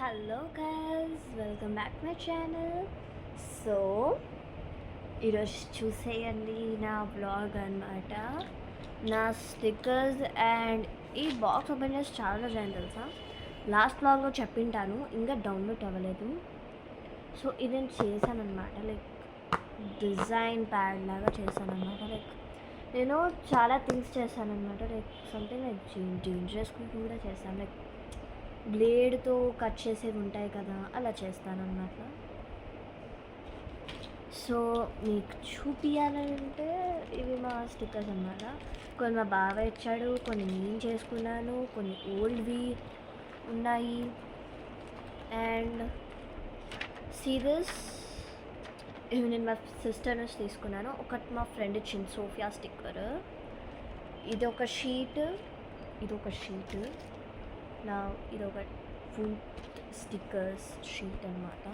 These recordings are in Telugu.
Hello guys, welcome back my channel. So ఈరోజు చూసేయండి నా బ్లాగ్ అనమాట. నా స్టిక్కర్స్ అండ్ ఈ బాక్స్ ఓపెన్ చేసి చాలా రోజు అయింది తెలుసా. లాస్ట్ బ్లాగ్లో చెప్పింటాను, ఇంకా డౌన్లోడ్ అవ్వలేదు. సో ఇది నేను చేశాను అనమాట, లైక్ డిజైన్ ప్యాడ్ లాగా చేశాను అనమాట. లైక్ నేను చాలా థింగ్స్ చేశాను అనమాట. Like something like dangerous cooking కూడా చేశాను. లైక్ బ్లేడ్తో కట్ చేసేవి ఉంటాయి కదా, అలా చేస్తానన్నమాట. సో మీకు చూపించాలంటే ఇవి మా స్టిక్కర్స్ అన్నమాట. కొన్ని మా బావ ఇచ్చాడు, కొన్ని నేను చేసుకున్నాను, కొన్ని ఓల్డ్వి ఉన్నాయి. అండ్ సీరియస్ ఇవి నేను మా సిస్టర్ నుంచి తీసుకున్నాను. ఒకటి మా ఫ్రెండ్ ఇచ్చింది, సోఫియా స్టిక్కర్. ఇది ఒక షీట్, నా ఇది ఒక ఫుడ్ స్టిక్కర్స్ షీట్ అనమాట.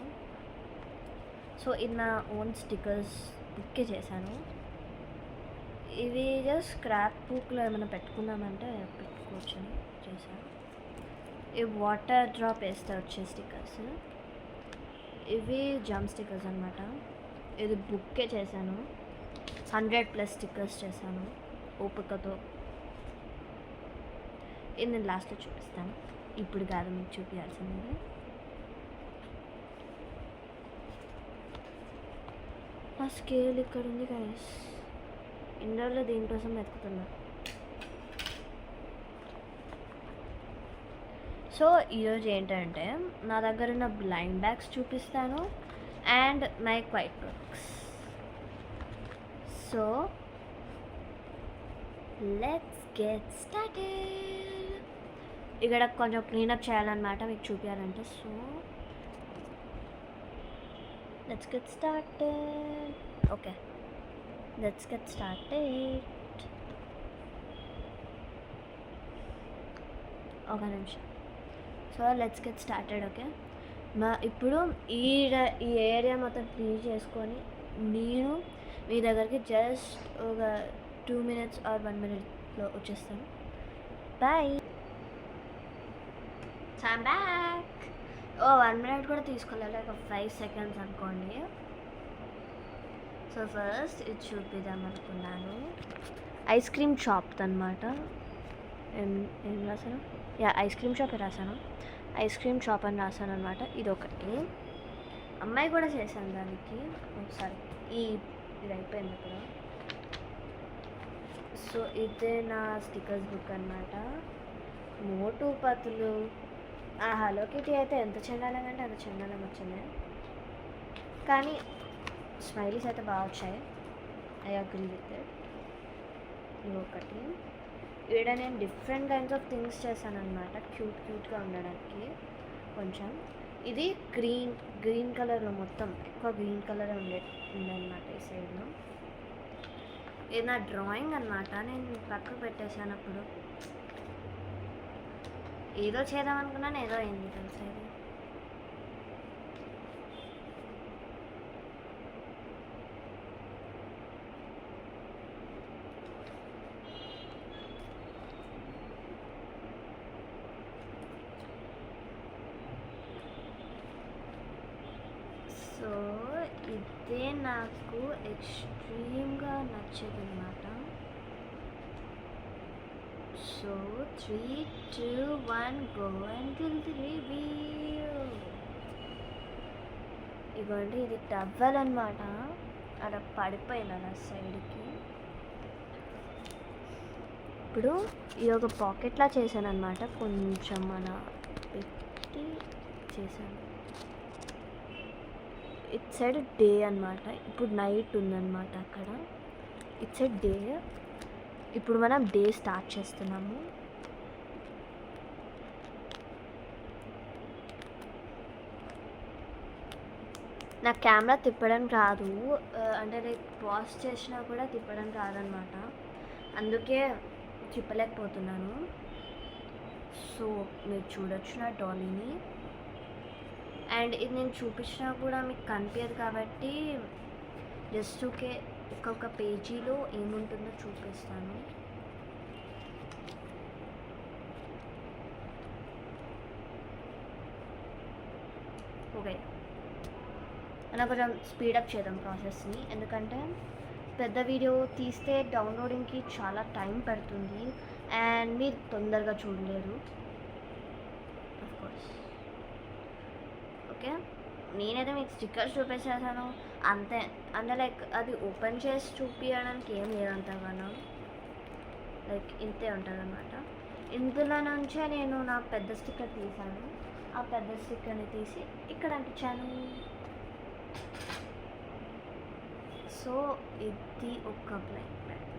సో ఇది నా ఓన్ స్టిక్కర్స్ బుక్కే చేశాను. ఇవి జస్ట్ స్క్రాప్ బుక్లో ఏమైనా పెట్టుకున్నామంటే పెట్టుకోవచ్చని చేశాను. ఇవి వాటర్ డ్రాప్ వేస్తే వచ్చే స్టిక్కర్స్. ఇవి జమ్ స్టిక్కర్స్ అనమాట. ఇది బుక్కే చేశాను. 100+ స్టిక్కర్స్ చేశాను ఓపికతో. ఇది నేను లాస్ట్లో చూపిస్తాను, ఇప్పుడు కాదు మీకు చూపించాల్సింది. ఆ స్కేల్ ఇక్కడ ఉంది గైస్, ఇండోర్లో దీనికోసం వెతుకుతున్నా. సో ఈరోజు ఏంటంటే నా దగ్గర ఉన్న బ్లైండ్ బ్యాగ్స్ చూపిస్తాను and my quiet books. So let's get started. ఇక్కడ కొంచెం క్లీనప్ చేయాలన్నమాట మీకు చూపించాలంటే. So let's get started. Okay, let's get started. ఒక నిమిషం. So let's get started. Okay, ఇప్పుడు ఈ ఏరియా మొత్తం క్లీన్ చేసుకొని నేను మీ దగ్గరికి జస్ట్ ఒక 2 minutes or 1 minute వచ్చేస్తాను. బాయ్. I'm back. 1 minute కూడా తీసుకోలేదు, ఒక 5 seconds అనుకోండి. సో ఫస్ట్ ఇది చూపిద్దాం అనుకున్నాను. ఐస్ క్రీమ్ షాప్ అనమాట. ఏం రాశాను? ఐస్ క్రీమ్ షాప్ రాశాను. ఐస్ క్రీమ్ షాప్ అని రాశాను అనమాట. ఇది ఒకటి అమ్మాయి కూడా చేశాను దానికి ఒకసారి. ఇది అయిపోయింది అక్కడ. సో ఇదే నా స్టిక్కర్స్ బుక్ అనమాట. మోటు పతులు, హలో కిటీ అయితే ఎంత చండాలంగా అంటే అంత చండాలంగా వచ్చింది, కానీ స్మైలీస్ అయితే బాగా వచ్చాయి. I agree with it. ఇది ఒకటి. ఇక్కడ నేను డిఫరెంట్ కైండ్స్ ఆఫ్ థింగ్స్ చేశాను అనమాట, క్యూట్గా ఉండడానికి కొంచెం. ఇది గ్రీన్ కలర్లో, మొత్తం ఎక్కువ గ్రీన్ కలర్ ఉండనమాట ఈ సైడ్లో. ఇది నా డ్రాయింగ్ అనమాట, నేను పక్కకు పెట్టేశాను. అప్పుడు ఏదో చేద్దాం అనుకున్నాను, ఏదో అయింది తెలుసా ఇది. సో ఇదే నాకు ఎక్స్ట్రీమ్గా నచ్చేది అనమాట. So 3, 2, 1 go and do the review. ఇవ్వండి, ఇది టవల్ అనమాట. అలా పడిపోయింది అలా సైడ్కి. ఇప్పుడు ఇది ఒక పాకెట్లా చేశాను అనమాట, కొంచెం అలా పెట్టి చేశాను. ఇట్ సైడ్ డే అనమాట, ఇప్పుడు నైట్ ఉందన్నమాట అక్కడ. It side day. ఇప్పుడు మనం డే స్టార్ట్ చేస్తున్నాము. నా కెమెరా తిప్పడం రాదు, అంటే లైక్ పాజ్ చేసినా కూడా తిప్పడం రాదనమాట, అందుకే తిప్పలేకపోతున్నాను. సో మీరు చూడొచ్చు నా డాలీని. అండ్ ఇది నేను చూపించినా కూడా మీకు కనిపించదు కాబట్టి జస్ట్ ఒక్కొక్క పేజీలో ఏముంటుందో చూపిస్తాను. ఓకే, మనం కొంచెం స్పీడప్ చేద్దాం ప్రాసెస్ని, ఎందుకంటే పెద్ద వీడియో తీస్తే డౌన్లోడింగ్కి చాలా టైం పడుతుంది అండ్ మీరు తొందరగా చూడలేరు. కోర్స్ ఓకే, నేనైతే మీకు స్టిక్కర్స్ చూపించేసాను అంతే. అంటే లైక్ అది ఓపెన్ చేసి చూపించడానికి ఏం లేదంతగానో, లైక్ ఇంతే ఉంటుంది అన్నమాట. ఇందులో నుంచే నేను నా పెద్ద స్టిక్కర్ తీసాను, ఆ పెద్ద స్టిక్కర్ని తీసి ఇక్కడ అంటించాను. సో ఇది ఒక blind bag.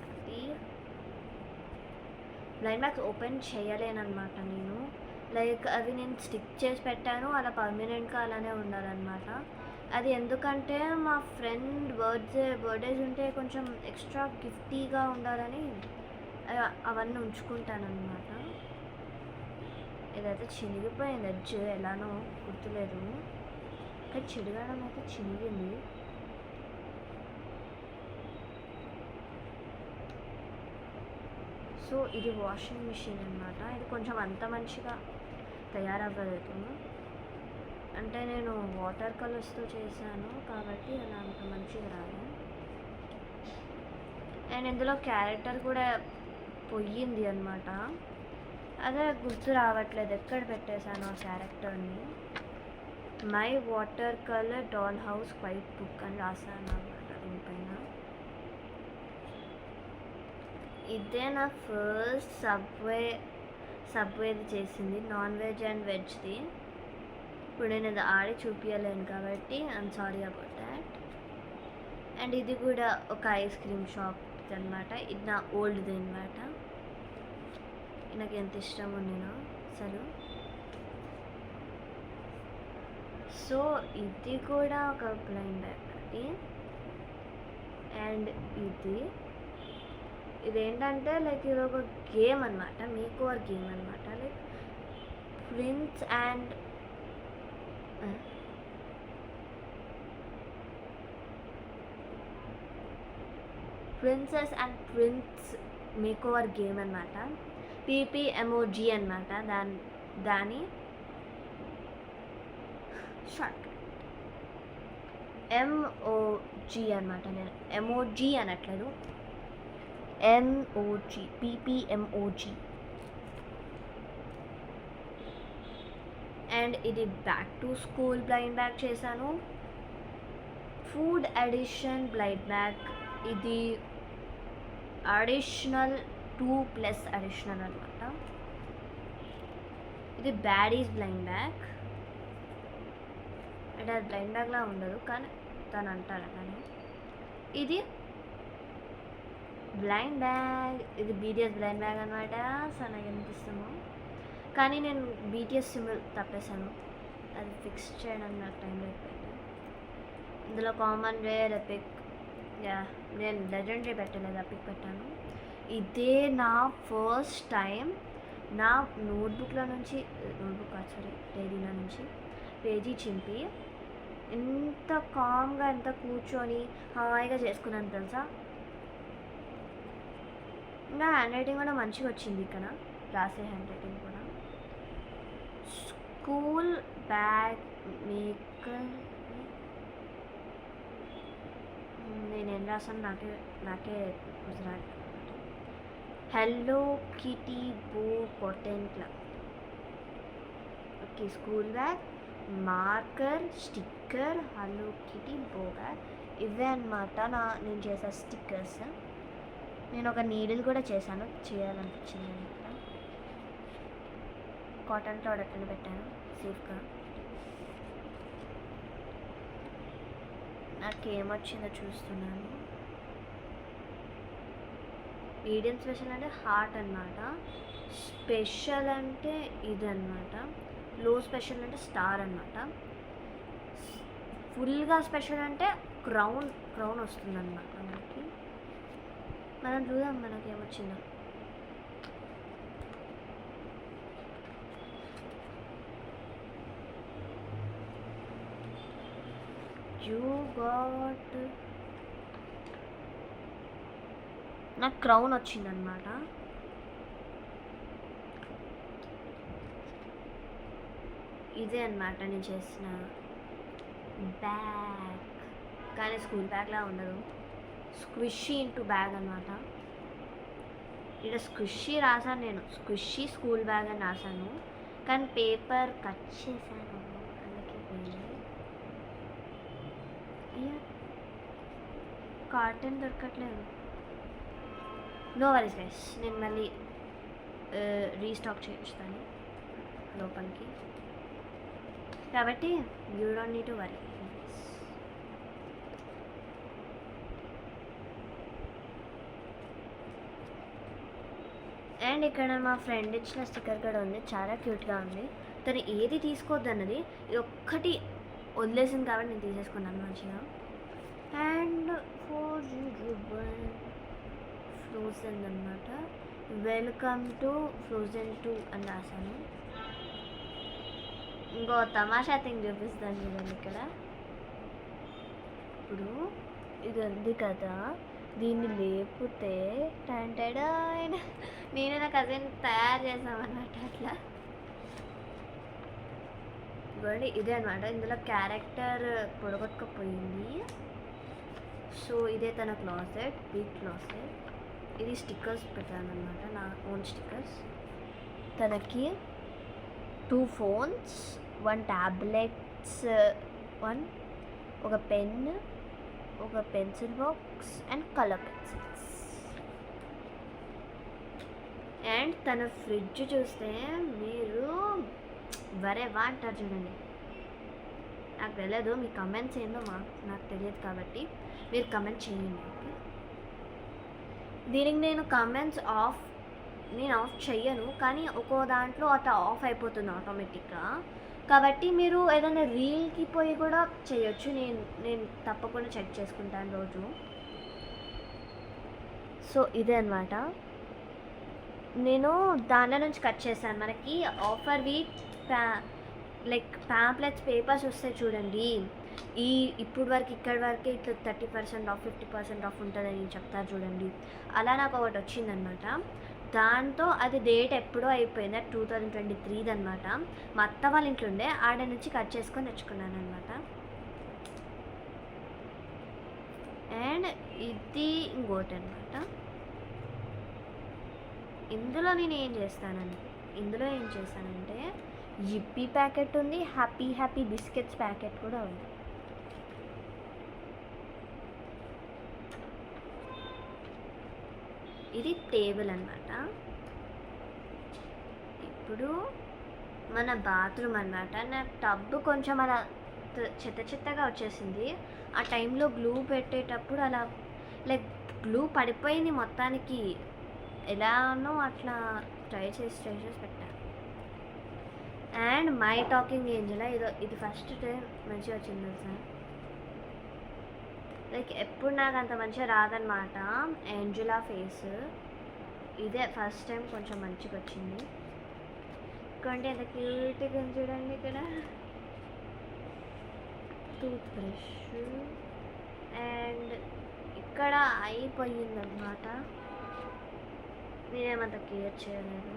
Blind bags open చేయలేనమాట నేను, లైక్ అవి నేను స్టిక్ చేసి పెట్టాను, అలా పర్మనెంట్గా అలానే ఉండాలన్నమాట. అది ఎందుకంటే మా ఫ్రెండ్ బర్త్డేస్ ఉంటే కొంచెం ఎక్స్ట్రా గిఫ్టీగా ఉండాలని అవన్నీ ఉంచుకుంటానన్నమాట. ఇదైతే చినిగిపోయింది, ఎడ్జ్ ఎలానో గుర్తులేదు, కానీ చిరగడం అయితే చినిగింది. సో ఇది వాషింగ్ మిషన్ అన్నమాట. ఇది కొంచెం అంత మంచిగా తయారవ్వలేదు, అంటే నేను వాటర్ కలర్స్తో చేశాను కాబట్టి అలా అంత మంచిగా రాదు. అండ్ ఇందులో క్యారెక్టర్ కూడా పోయింది అనమాట, అదే గుర్తు రావట్లేదు ఎక్కడ పెట్టేశాను ఆ క్యారెక్టర్ని. My water colour doll house quiet book అని రాశాను అనమాట దీనిపైన. ఇదే నా ఫస్ట్ సబ్వేది చేసింది, నాన్ వెజ్ అండ్ వెజ్ది. ఇప్పుడు నేను అది ఆడి చూపించలేను కాబట్టి I'm sorry about that. And ఇది కూడా ఒక ఐస్ క్రీమ్ షాప్ అనమాట, ఇది నా ఓల్డ్ది అనమాట, నాకు ఎంత ఇష్టం ఉండేనో అసలు. సో ఇది కూడా ఒక బ్లైండ్ బ్యాగ్ అది. అండ్ ఇదేంటంటే లైక్ ఇది ఒక గేమ్ అనమాట, మేక్ ఓవర్ గేమ్ అనమాట. Like princess and prince make over game అనమాట. PPMOG అనమాట దాని షార్ట్ MOG అనమాట. నేను MOG అనట్లేదు, MOG, PPMOG. అండ్ ఇది back to school blind bag చేశాను. ఫుడ్ ఎడిషన్ బ్లైండ్ బ్యాగ్, ఇది అడిషనల్ 2+ అడిషనల్ అనమాట. ఇది బ్యాడీస్ బ్లైండ్ బ్యాగ్, అంటే అది బ్లైండ్ బ్యాగ్లా ఉండదు కానీ తను అంటారు కానీ. ఇది బ్లైండ్ బ్యాగ్, ఇది BTS బ్లైండ్ బ్యాగ్ అనమాట. సో నాకు ఎంత ఇష్టమో, కానీ నేను BTS సింబల్ తప్పేశాను, అది ఫిక్స్ చేయడానికి నాకు టైం అయిపోయింది. ఇందులో కామన్ రేర్ ఎపిక్, నేను లెజెండరీ పెట్టలేదు, ఎపిక్ పెట్టాను. ఇదే నా ఫస్ట్ టైం నా నోట్బుక్లో నుంచి డైరీలో నుంచి పేజీ చింపి ఎంత కామ్గా ఎంత కూర్చొని హాయిగా చేసుకున్నాను తెలుసా. ఇంకా హ్యాండ్ రైటింగ్ కూడా మంచిగా వచ్చింది, ఇక్కడ రాసే హ్యాండ్ రైటింగ్ కూడా. స్కూల్ బ్యాగ్ మేకర్, నేనేం రాసాను నాకే గుజరాత్. హలో కిటీ బో cotton club. Okay, school bag, marker, sticker, hello kitty బో బ్యాగ్, ఇవే అనమాట నేను చేసే స్టిక్కర్స్. నేను ఒక నీడిల్ కూడా చేయాలనిపించింది అనమాట. కాటన్ క్లాత్ అట్లా పెట్టాను సేఫ్గా. నాకేమొచ్చిందో చూస్తున్నాను. మీడియం స్పెషల్ అంటే హార్ట్ అనమాట, స్పెషల్ అంటే ఇది అనమాట, లో స్పెషల్ అంటే స్టార్ అనమాట, ఫుల్గా స్పెషల్ అంటే క్రౌన్ వస్తుంది అనమాట మనకి. మనం చూద్దాం మనకి ఏమొచ్చిందో. నాకు క్రౌన్ వచ్చిందనమాట. ఇదే అనమాట నేను చేసిన బ్యాగ్, కానీ స్కూల్ బ్యాగ్లా ఉండదు, స్క్విషీ ఇంటూ బ్యాగ్ అనమాట. ఇక్కడ స్క్విషీ రాసాను, నేను స్క్విషీ స్కూల్ బ్యాగ్ అని రాసాను, కానీ పేపర్ కట్ చేశాను అందుకే పోయింది. కాటన్ దొరకట్లేదు. నో వరీస్ గైస్, నేను మళ్ళీ రీస్టాక్ చేయించుతాను లోపలికి, కాబట్టి you don't need to worry. And ఇక్కడ మా ఫ్రెండ్ ఇచ్చిన స్టిక్కర్ కూడా ఉంది, చాలా క్యూట్గా ఉంది. తను ఏది తీసుకోవద్దు అన్నది, ఇది ఒక్కటి వదిలేసింది కాబట్టి నేను తీసేసుకున్నాను మంచిగా. అండ్ ఫ్రోజన్ అనమాట, వెల్కమ్ టు ఫ్రోజన్ 2 అని రాశాను. ఇంకో తమాషా థింగ్ చూపిస్తాను చూడండి. ఇక్కడ ఇప్పుడు ఇది ఉంది కదా, దీన్ని లేపితే టంటెడ్ నేను నా కజిన్ తయారు చేసామన్నమాట. అట్లా ఇవ్వండి, ఇదే అనమాట. ఇందులో క్యారెక్టర్ పొడగొట్టుకుపోయింది. సో ఇదే తన క్లాసెట్, బిగ్ క్లాసెట్. ఇది స్టిక్కర్స్ పెట్టాను అనమాట, నా ఓన్ స్టిక్కర్స్. తనకి 2 phones, 1 tablets, 1 ఒక పెన్, ఒక pencil box and colour pencils. And తన ఫ్రిడ్జ్ చూస్తే మీరు వరేవా అంటారు చూడండి. నాకు తెలియదు, మీ కమెంట్స్ ఏందో నాకు తెలియదు, కాబట్టి మీరు కమెంట్ చేయండి. ఓకే, దీనికి నేను కమెంట్స్ ఆఫ్ చెయ్యను, కానీ ఒక్కో దాంట్లో అట్లా ఆఫ్ అయిపోతుంది ఆటోమేటిక్గా. కాబట్టి మీరు ఏదైనా రీల్కి పోయి కూడా చేయొచ్చు, నేను తప్పకుండా చెక్ చేసుకుంటాను రోజు. సో ఇదే అనమాట, నేను దాంట్లో నుంచి కట్ చేశాను. మనకి offer week like pamphlets papers వస్తాయి చూడండి, ఇప్పుడు వరకు ఇక్కడి వరకే ఇట్లా 30% ఆఫ్ 50% ఆఫ్ ఉంటుందని చెప్తారు చూడండి. అలా నాకు ఒకటి వచ్చిందనమాట. దాంతో అది డేట్ ఎప్పుడో అయిపోయింది, 2023 అనమాట. మా అత్త వాళ్ళ ఇంట్లో ఉండే, ఆడ నుంచి కట్ చేసుకొని తెచ్చుకున్నాను అనమాట. అండ్ ఇది ఇంకోటి అనమాట. ఇందులో ఏం చేస్తానంటే జిప్పీ ప్యాకెట్ ఉంది, హ్యాపీ బిస్కెట్స్ ప్యాకెట్ కూడా ఉంది. ఇది టేబుల్ అనమాట. ఇప్పుడు మన బాత్రూమ్ అనమాట. నా టబ్ కొంచెం అలా చెత్తగా వచ్చేసింది. ఆ టైంలో గ్లూ పెట్టేటప్పుడు అలా లైక్ గ్లూ పడిపోయింది మొత్తానికి. ఎలానో అట్లా ట్రై చేసి పెట్టాను. అండ్ మై టాకింగ్ ఏంజల్, ఇది ఫస్ట్ టైం మంచిగా వచ్చింది సార్. లైక్ ఎప్పుడు నాకు అంత మంచిగా రాదనమాట ఏంజలా ఫేస్. ఇదే ఫస్ట్ టైం కొంచెం మంచిగా వచ్చింది. ఇంకంటే ఎంత క్యూట్గా చూడండి. ఇక్కడ టూత్ బ్రష్ అండ్ ఇక్కడ అయిపోయిందన్నమాట. నేనేమంత కేర్ చేయలేదు.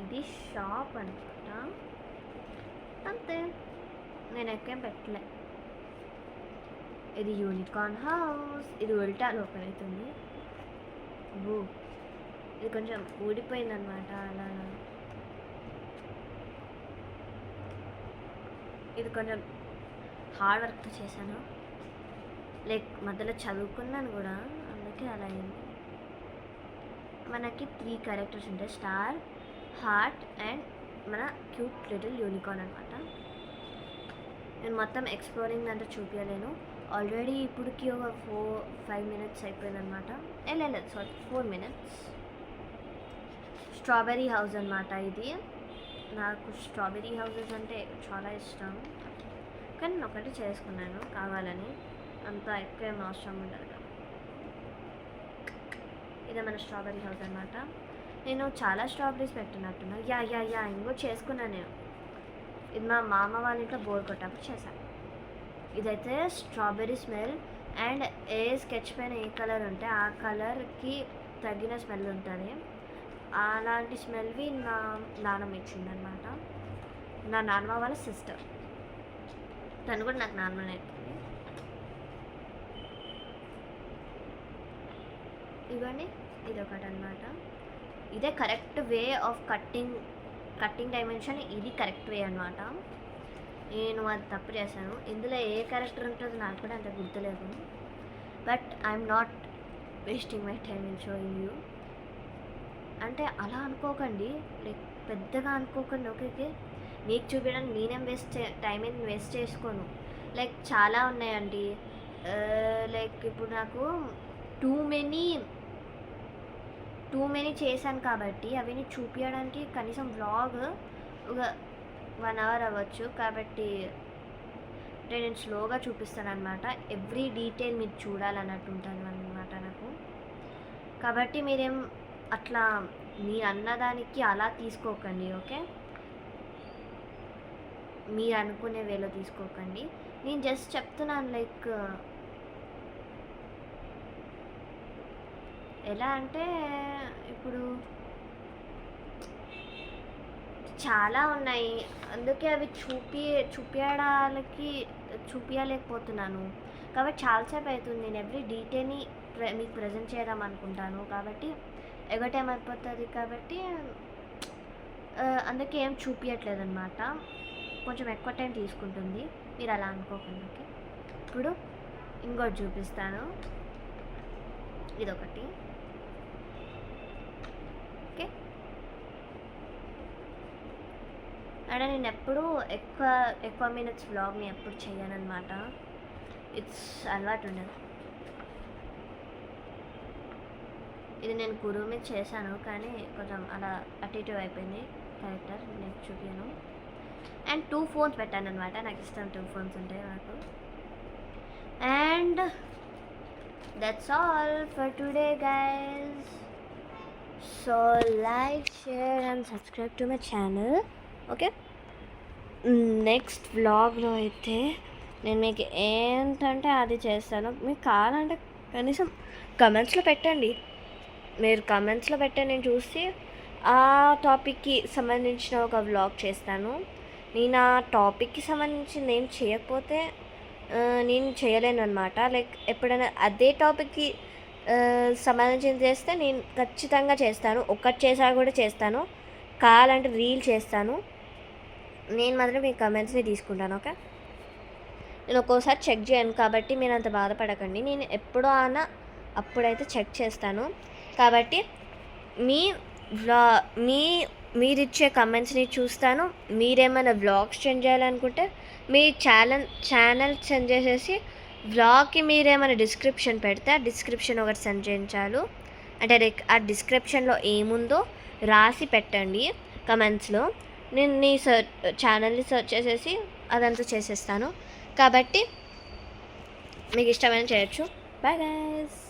ఇది షాప్ అనమాట, అంతే, నేను ఎక్కేం పెట్టలే. ఇది యూనికార్న్ హౌస్. ఇది ఉల్టా లోపల అవుతుంది. ఇది కొంచెం ఊడిపోయిందనమాట. అలా ఇది కొంచెం హార్డ్ వర్క్తో చేశాను, లైక్ మధ్యలో చదువుకున్నాను కూడా, అందుకే అలా అయింది. మనకి 3 క్యారెక్టర్స్ ఉంటాయి, స్టార్, హార్ట్ అండ్ మన క్యూట్ లిటిల్ యూనికార్న్ అనమాట. నేను మొత్తం ఎక్స్ప్లోరింగ్ అంతా చూపించలేను. ఆల్రెడీ ఇప్పటికి ఒక 4-5 minutes అయిపోయిందనమాట. లేదు 4 minutes. స్ట్రాబెర్రీ హౌస్ అనమాట ఇది. నాకు స్ట్రాబెర్రీ హౌసెస్ అంటే చాలా ఇష్టం, కానీ నేను ఒకటి చేసుకున్నాను కావాలని, అంత ఎక్కువ ఏం అవసరం ఉండదు కదా. ఇదే మన స్ట్రాబెర్రీ హౌస్ అనమాట. నేను చాలా స్ట్రాబెర్రీస్ పెట్టినట్టున్నా. యా ఇంకో చేసుకున్నాను నేను. ఇది మా మామ వాళ్ళ ఇంట్లో బోర్ కొట్టప్పుడు చేశాను. ఇదైతే strawberry smell, and A sketch పైన ఏ కలర్ ఉంటే ఆ కలర్కి తగిన స్మెల్ ఉంటుంది. అలాంటి స్మెల్వి నా నాన్నమ్మ ఇచ్చిందనమాట, నా నాన్నమ్మ వాళ్ళ సిస్టర్. తను కూడా నాకు నార్మల్ అవుతుంది. ఇవ్వండి, ఇది ఒకటి అనమాట. ఇదే correct way of cutting dimension, ఇది కరెక్ట్ వే అనమాట. నేను అది తప్పు చేశాను. ఇందులో ఏ క్యారెక్టర్ ఉంటుందో నాకు కూడా అంత గుర్తులేదు. But I'm not wasting my time in showing you. అంటే అలా అనుకోకండి, లైక్ పెద్దగా అనుకోకండి. ఓకే, మీకు చూపించడానికి నేనేం టైం ఏం వేస్ట్ చేసుకోను. లైక్ చాలా ఉన్నాయండి. లైక్ ఇప్పుడు నాకు టూ మెనీ చేశాను కాబట్టి అవన్నీ చూపించడానికి కనీసం వ్లాగ్ ఒక 1 hour అవ్వచ్చు. కాబట్టి అంటే నేను స్లోగా చూపిస్తాను అనమాట. ఎవ్రీ డీటెయిల్ మీరు చూడాలన్నట్టు ఉంటుంది అనమాట నాకు. కాబట్టి మీరేం అట్లా మీరు అన్నదానికి అలా తీసుకోకండి. ఓకే, మీరు అనుకునే వేలో తీసుకోకండి. నేను జస్ట్ చెప్తున్నాను, లైక్ ఎలా అంటే ఇప్పుడు చాలా ఉన్నాయి, అందుకే అవి చూపించలేకపోతున్నాను. కాబట్టి చాలాసేపు అవుతుంది. నేను ఎవ్రీ డీటెయిల్ని మీకు ప్రజెంట్ చేద్దాం అనుకుంటాను. కాబట్టి ఎగో టైం అయిపోతుంది. కాబట్టి అందుకే ఏం చూపించట్లేదు అనమాట. కొంచెం ఎక్కువ టైం తీసుకుంటుంది, మీరు అలా అనుకోకండి. ఓకే, ఇప్పుడు ఇంకోటి చూపిస్తాను. ఇదొకటి. ఓకే, అంటే నేను ఎప్పుడూ ఎక్కువ మినిట్స్ వ్లాగ్ని ఎప్పుడు చేయను అనమాట. ఇట్స్ అలవాటు ఉండదు. ఇది నేను గురువు మీద చేశాను, కానీ కొంచెం అలా అటు ఇటు అయిపోయింది క్యారెక్టర్. నేను చూపించాను. అండ్ 2 phones పెట్టాను అనమాట. నాకు ఇష్టం 2 phones ఉంటాయి నాకు. And that's all for today guys. So like, share and subscribe to my channel. Okay, next వ్లాగ్లో అయితే నేను మీకు ఏంటంటే అది చేస్తాను. మీకు కావాలంటే కనీసం కమెంట్స్లో పెట్టండి. మీరు కమెంట్స్లో పెట్టండి, నేను చూసి ఆ టాపిక్కి సంబంధించిన ఒక వ్లాగ్ చేస్తాను. నేను ఆ టాపిక్కి సంబంధించింది ఏం చేయకపోతే నేను చేయలేను అనమాట. లైక్ ఎప్పుడైనా అదే టాపిక్కి సంబంధించింది చేస్తే నేను ఖచ్చితంగా చేస్తాను. ఒక్కటి చేసా కూడా చేస్తాను. కావాలంటే రీల్ చేస్తాను. నేను మాత్రం మీ కమెంట్స్ని తీసుకుంటాను. ఓకే, నేను ఒక్కోసారి చెక్ చేయను, కాబట్టి మీరు అంత బాధపడకండి. నేను ఎప్పుడో అప్పుడైతే చెక్ చేస్తాను. కాబట్టి మీరిచ్చే కమెంట్స్ని చూస్తాను. మీరేమైనా వ్లాగ్స్ సెండ్ చేయాలనుకుంటే మీ ఛానల్ సెండ్ చేసేసి వ్లాగ్కి మీరేమైనా డిస్క్రిప్షన్ పెడితే ఆ డిస్క్రిప్షన్ ఒకటి సెండ్ చేయించాలి. అంటే ఆ డిస్క్రిప్షన్లో ఏముందో రాసి పెట్టండి కమెంట్స్లో. నేను నీ ఛానల్ని సెర్చ్ చేసేసి అదంతా చేసేస్తాను. కాబట్టి మీకు ఇష్టమైన చేయొచ్చు. Bye guys.